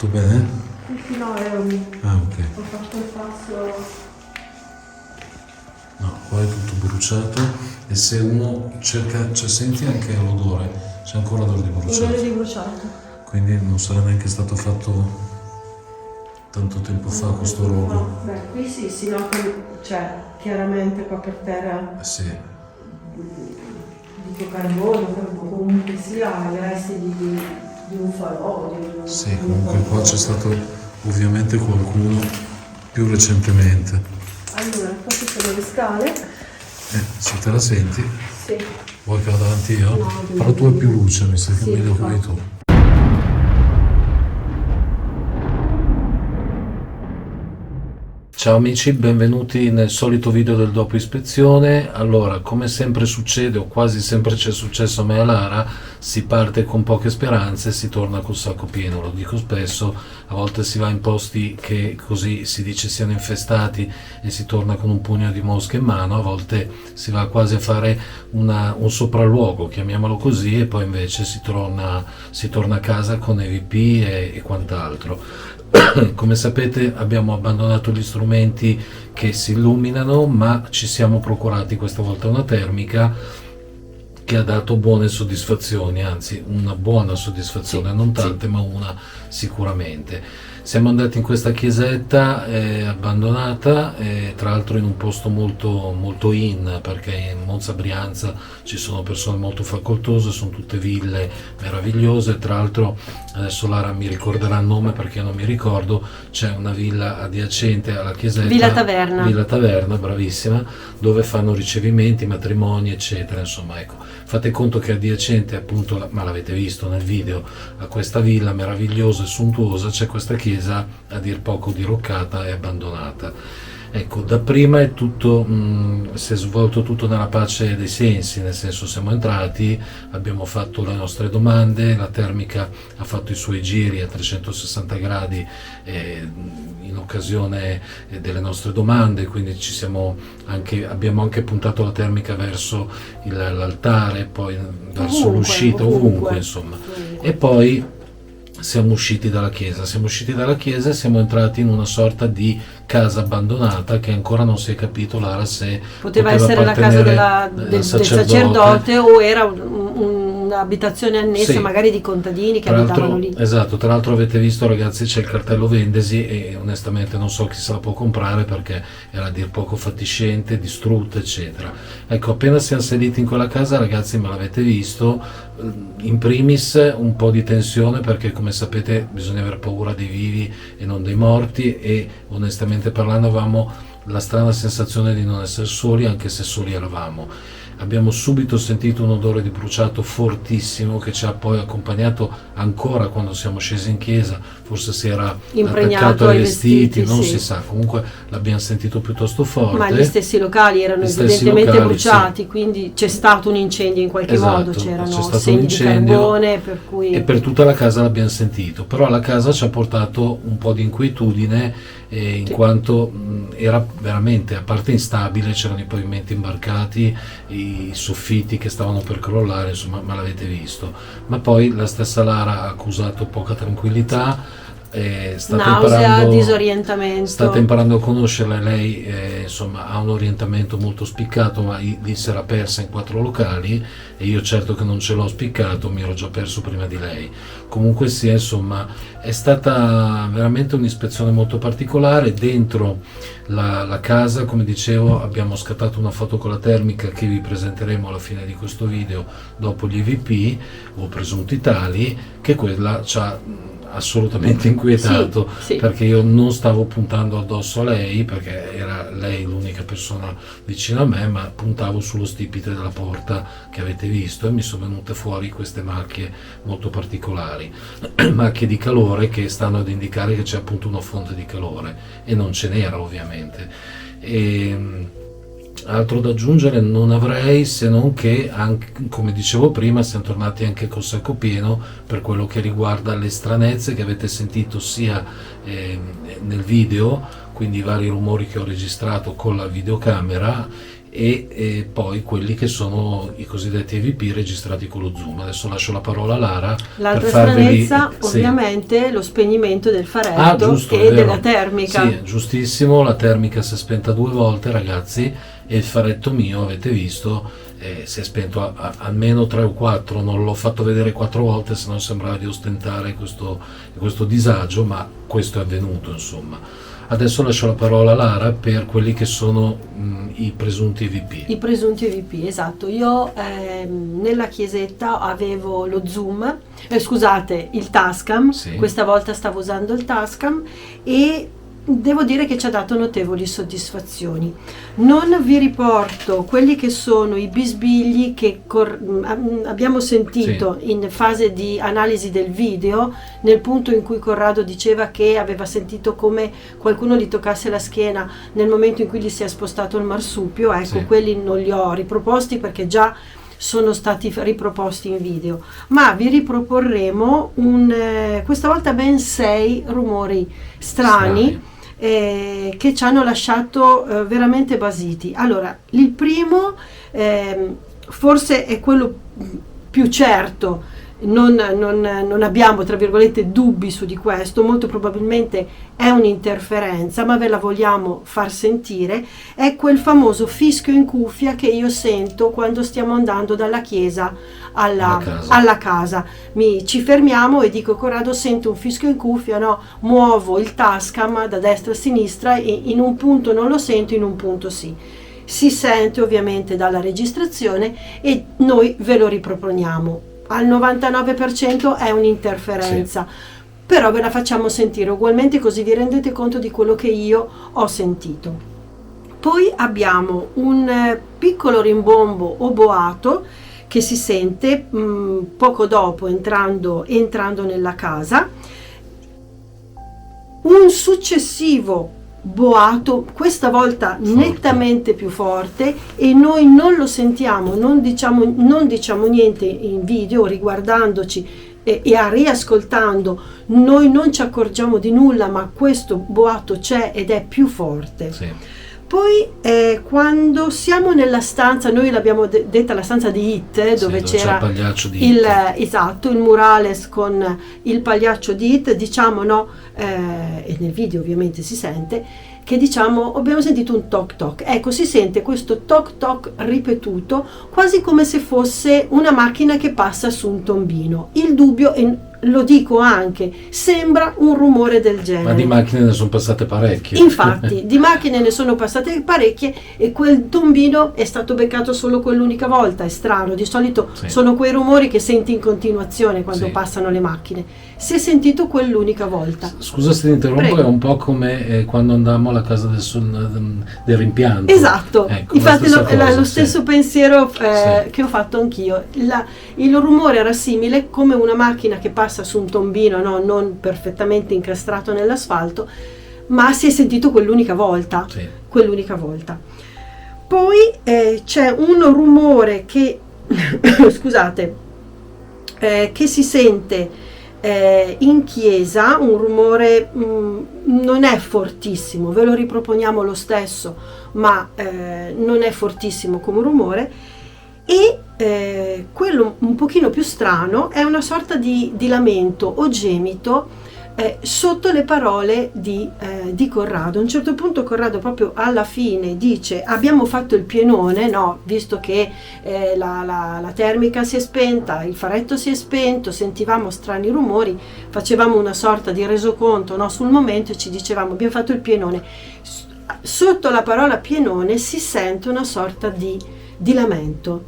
Tutto bene? Sì, no, Ok. ho fatto il passo. No, qua è tutto bruciato e se uno cerca, cioè senti anche l'odore, c'è ancora odore di Odore di bruciato. bruciato. Quindi non sarà neanche stato fatto tanto tempo fa questo rogo. No, beh, qui sì, si nota, cioè, chiaramente qua per terra Sì, di carbone, comunque sia i resti di un falò, sì, comunque qua c'è stato ovviamente qualcuno più recentemente. Allora, qua ci sono le scale. Se te la senti, Sì. vuoi che vada avanti io? No, Però tu hai più luce, mi sa che sì, è meglio che vai infatti. tu. Ciao amici, benvenuti nel solito video del dopo ispezione. Allora, come sempre succede, o quasi sempre c'è successo a me e a Lara, si parte con poche speranze e si torna col sacco pieno, lo dico spesso, a volte si va in posti che così si dice siano infestati e si torna con un pugno di mosche in mano, a volte si va quasi a fare un sopralluogo, chiamiamolo così, e poi invece si torna a casa con EVP e quant'altro. Come sapete abbiamo abbandonato gli strumenti che si illuminano, ma ci siamo procurati questa volta una termica che ha dato buone soddisfazioni, anzi una buona soddisfazione, non tante ma una sicuramente. Siamo andati in questa chiesetta abbandonata, tra l'altro in un posto molto in, perché in Monza Brianza ci sono persone molto facoltose, sono tutte ville meravigliose. Tra l'altro adesso Lara mi ricorderà il nome perché non mi ricordo, c'è una villa adiacente alla chiesetta, Villa Taverna, bravissima, dove fanno ricevimenti, matrimoni eccetera, insomma ecco, fate conto che adiacente appunto, ma l'avete visto nel video, a questa villa meravigliosa e sontuosa c'è questa chiesa a dir poco diroccata e abbandonata. Ecco, dapprima è tutto, si è svolto tutto nella pace dei sensi, nel senso siamo entrati, abbiamo fatto le nostre domande, la termica ha fatto i suoi giri a 360 gradi in occasione delle nostre domande, quindi abbiamo anche puntato la termica verso l'altare, poi verso l'uscita, ovunque insomma. E poi siamo usciti dalla chiesa e siamo entrati in una sorta di casa abbandonata che ancora non si è capito, Lara, se Poteva essere la casa del sacerdote o era un'abitazione annessa, sì, magari di contadini che abitavano lì. Esatto, tra l'altro avete visto ragazzi c'è il cartello vendesi e onestamente non so chi se la può comprare perché era a dir poco fatiscente, distrutta eccetera. Ecco, appena siamo sediti in quella casa ragazzi, me l'avete visto, in primis un po' di tensione perché come sapete bisogna aver paura dei vivi e non dei morti, e onestamente parlando avevamo la strana sensazione di non essere soli, anche se soli eravamo. Abbiamo subito sentito un odore di bruciato fortissimo che ci ha poi accompagnato ancora quando siamo scesi in chiesa, forse si era attaccato ai vestiti, non si sa, comunque l'abbiamo sentito piuttosto forte. Ma gli stessi locali erano evidentemente bruciati, sì, quindi c'è stato un incendio in qualche modo, c'erano segni di carbone, per cui... E per tutta la casa l'abbiamo sentito, però la casa ci ha portato un po' di inquietudine in quanto era veramente, a parte instabile, c'erano i pavimenti imbarcati, i soffitti che stavano per crollare, insomma, ma l'avete visto. Ma poi la stessa Lara ha accusato poca tranquillità, nausea, disorientamento. State imparando a conoscerla, lei insomma ha un orientamento molto spiccato, ma lì si era persa in 4 locali e io certo che non ce l'ho spiccato, mi ero già perso prima di lei. Comunque sia, insomma, è stata veramente un'ispezione molto particolare. Dentro la casa, come dicevo, abbiamo scattato una foto con la termica che vi presenteremo alla fine di questo video dopo gli EVP o presunti tali, che quella ci ha assolutamente inquietato, sì. Perché io non stavo puntando addosso a lei perché era lei l'unica persona vicino a me, ma puntavo sullo stipite della porta che avete visto e mi sono venute fuori queste macchie molto particolari, macchie di calore che stanno ad indicare che c'è appunto una fonte di calore e non ce n'era ovviamente. Altro da aggiungere non avrei, se non che, anche, come dicevo prima, siamo tornati anche col sacco pieno per quello che riguarda le stranezze che avete sentito sia nel video, quindi i vari rumori che ho registrato con la videocamera, e poi quelli che sono i cosiddetti EVP registrati con lo zoom. Adesso lascio la parola a Lara. L'altra stranezza, ovviamente, lo spegnimento del faretto giusto, e della termica. Sì, giustissimo, la termica si è spenta 2 volte, ragazzi, e il faretto mio, avete visto, si è spento almeno 3 o 4, non l'ho fatto vedere 4 volte, se no sembrava di ostentare questo disagio, ma questo è avvenuto, insomma. Adesso lascio la parola a Lara per quelli che sono i presunti EVP. I presunti EVP, esatto. Io nella chiesetta avevo lo zoom, il Tascam, sì. Questa volta stavo usando il Tascam e devo dire che ci ha dato notevoli soddisfazioni. Non vi riporto quelli che sono i bisbigli che abbiamo sentito in fase di analisi del video, nel punto in cui Corrado diceva che aveva sentito come qualcuno gli toccasse la schiena nel momento in cui gli si è spostato il marsupio. Ecco, quelli non li ho riproposti perché già sono stati riproposti in video, ma vi riproporremo questa volta ben 6 rumori strani. Che ci hanno lasciato veramente basiti. Allora, il primo forse è quello più certo, non abbiamo tra virgolette dubbi su di questo, molto probabilmente è un'interferenza, ma ve la vogliamo far sentire. È quel famoso fischio in cuffia che io sento quando stiamo andando dalla chiesa alla casa. Ci fermiamo e dico: Corrado, sento un fischio in cuffia, no? Muovo il Tascam da destra a sinistra e in un punto non lo sento, in un punto sì. Si sente ovviamente dalla registrazione e noi ve lo riproponiamo. Al 99% è un'interferenza, però ve la facciamo sentire ugualmente, così vi rendete conto di quello che io ho sentito. Poi abbiamo un piccolo rimbombo o boato che si sente poco dopo entrando nella casa. Un successivo boato, questa volta nettamente più forte, e noi non lo sentiamo, non diciamo niente in video, riguardandoci e riascoltando noi non ci accorgiamo di nulla, ma questo boato c'è ed è più forte. Poi quando siamo nella stanza, noi l'abbiamo detta la stanza di It, dove c'era il pagliaccio di It. Il murales con il pagliaccio di It, diciamo, no, e nel video ovviamente si sente che abbiamo sentito un toc toc. Ecco, si sente questo toc toc ripetuto, quasi come se fosse una macchina che passa su un tombino. Il dubbio, e lo dico anche, sembra un rumore del genere. Ma di macchine ne sono passate parecchie. Infatti, di macchine ne sono passate parecchie e quel tombino è stato beccato solo quell'unica volta. È strano, di solito sono quei rumori che senti in continuazione quando passano le macchine. Si è sentito quell'unica volta. Scusa se ti interrompo. Prego. È un po' come quando andammo alla casa del rimpianto. Esatto, infatti lo stesso pensiero che ho fatto anch'io. Il rumore era simile, come una macchina che passa su un tombino, no? Non perfettamente incastrato nell'asfalto, ma si è sentito quell'unica volta. Quell'unica volta. Poi c'è un rumore che scusate, che si sente in chiesa, un rumore non è fortissimo, ve lo riproponiamo lo stesso, ma non è fortissimo come rumore. E quello un pochino più strano è una sorta di lamento o gemito sotto le parole di Corrado. A un certo punto Corrado, proprio alla fine, dice: abbiamo fatto il pienone, no? Visto che la termica si è spenta, il faretto si è spento, sentivamo strani rumori, facevamo una sorta di resoconto, no? Sul momento, e ci dicevamo: abbiamo fatto il pienone. Sotto la parola pienone si sente una sorta di lamento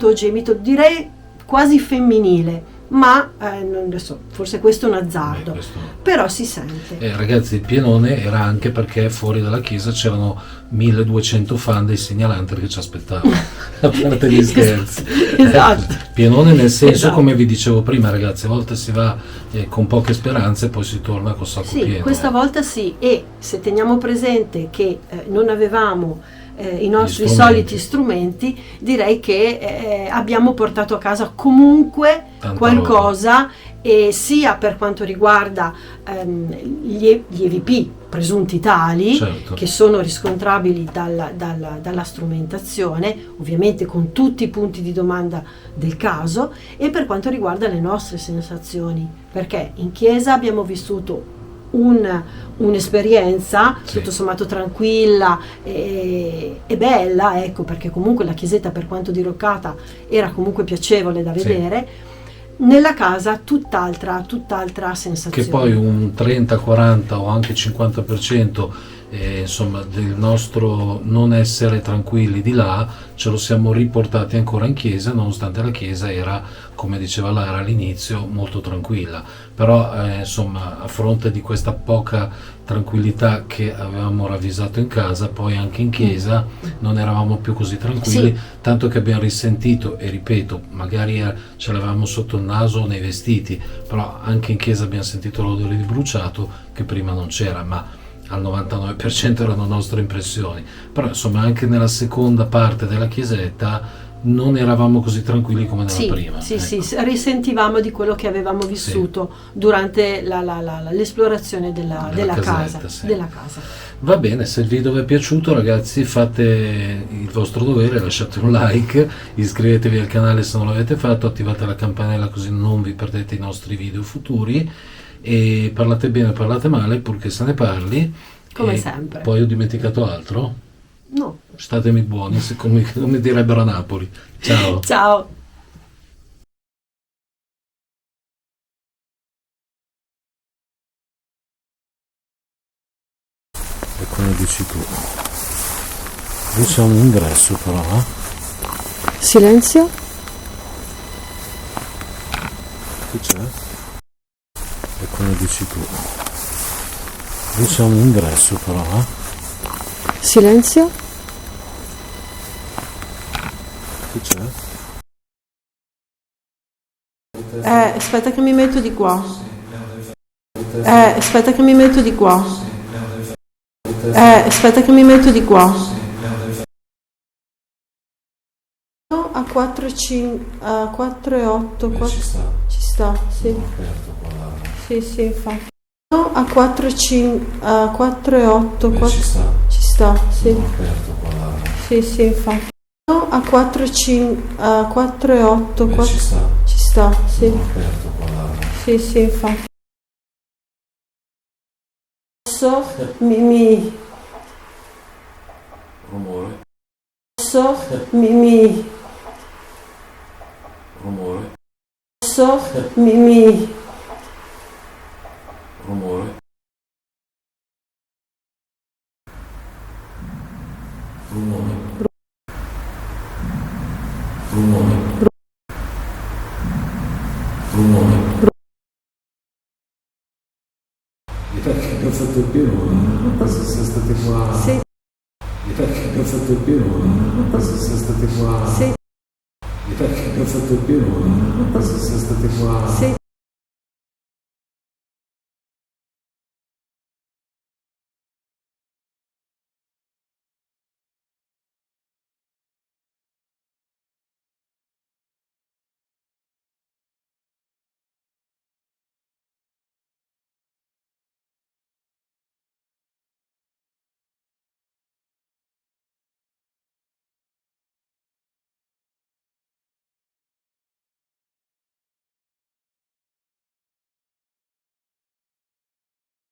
o gemito, direi quasi femminile, ma adesso forse questo è un azzardo, però si sente. Ragazzi, il pienone era anche perché fuori dalla chiesa c'erano 1200 fan dei segnalanter che ci aspettavano, a parte gli scherzi. Esatto. Pienone nel senso, come vi dicevo prima, ragazzi, a volte si va con poche speranze e poi si torna col sacco pieno. Questa volta sì, e se teniamo presente che non avevamo i nostri Gli strumenti. soliti strumenti, direi che abbiamo portato a casa comunque Tanta qualcosa, e sia per quanto riguarda gli EVP presunti tali, Certo. che sono riscontrabili dalla strumentazione, ovviamente con tutti i punti di domanda del caso, e per quanto riguarda le nostre sensazioni, perché in chiesa abbiamo vissuto un'esperienza Sì. tutto sommato tranquilla e bella, ecco, perché comunque la chiesetta, per quanto diroccata, era comunque piacevole da Sì. vedere. Nella casa tutt'altra sensazione. Che poi un 30, 40 o anche 50% insomma, del nostro non essere tranquilli di là ce lo siamo riportati ancora in chiesa, nonostante la chiesa era, come diceva Lara all'inizio, molto tranquilla. Però insomma, a fronte di questa poca tranquillità che avevamo ravvisato in casa, poi anche in chiesa non eravamo più così tranquilli, Sì. tanto che abbiamo risentito, e ripeto, magari ce l'avevamo sotto il naso nei vestiti, però anche in chiesa abbiamo sentito l'odore di bruciato che prima non c'era, ma al 99% erano nostre impressioni. Però insomma anche nella seconda parte della chiesetta non eravamo così tranquilli come nella Sì, prima. sì, ecco. sì, risentivamo di quello che avevamo vissuto durante l'esplorazione della casetta, casa. sì. Della casa. Va bene, se il video vi è piaciuto ragazzi fate il vostro dovere, lasciate un like, iscrivetevi al canale se non l'avete fatto, attivate la campanella così non vi perdete i nostri video futuri, e parlate bene o parlate male purché se ne parli. Come E sempre. Poi ho dimenticato altro? No. Statemi buoni, come direbbero a Napoli. Ciao. Ciao. E come dici tu? Lì c'è un ingresso però, Silenzio. Che c'è? E come dici tu? Lì c'è un ingresso però, Silenzio. Che c'è? Aspetta che mi metto di qua. Aspetta che mi metto di qua. Aspetta che mi metto di qua. A 4 e 8. Ci sta. Ci sta, sì. Aperto qua là. Sì, infatti. A 4 e 8. Ci sta. Ci sta, sì. Aperto qua là. Sì, infatti. A 4 e 8. Ci sta. Ci sta, sì. Aperto qua là. Sì, infatti. Adesso mi Rumore. adesso Rumore. mi Rumore. Rumore. Rumore. Rumore. Perché ho fatto il pieno? Penso sia state qua. Sì. Perché ho fatto il pieno? Penso sia state qua. Sì. Perché ho fatto il pieno? Penso sia state qua. Sì.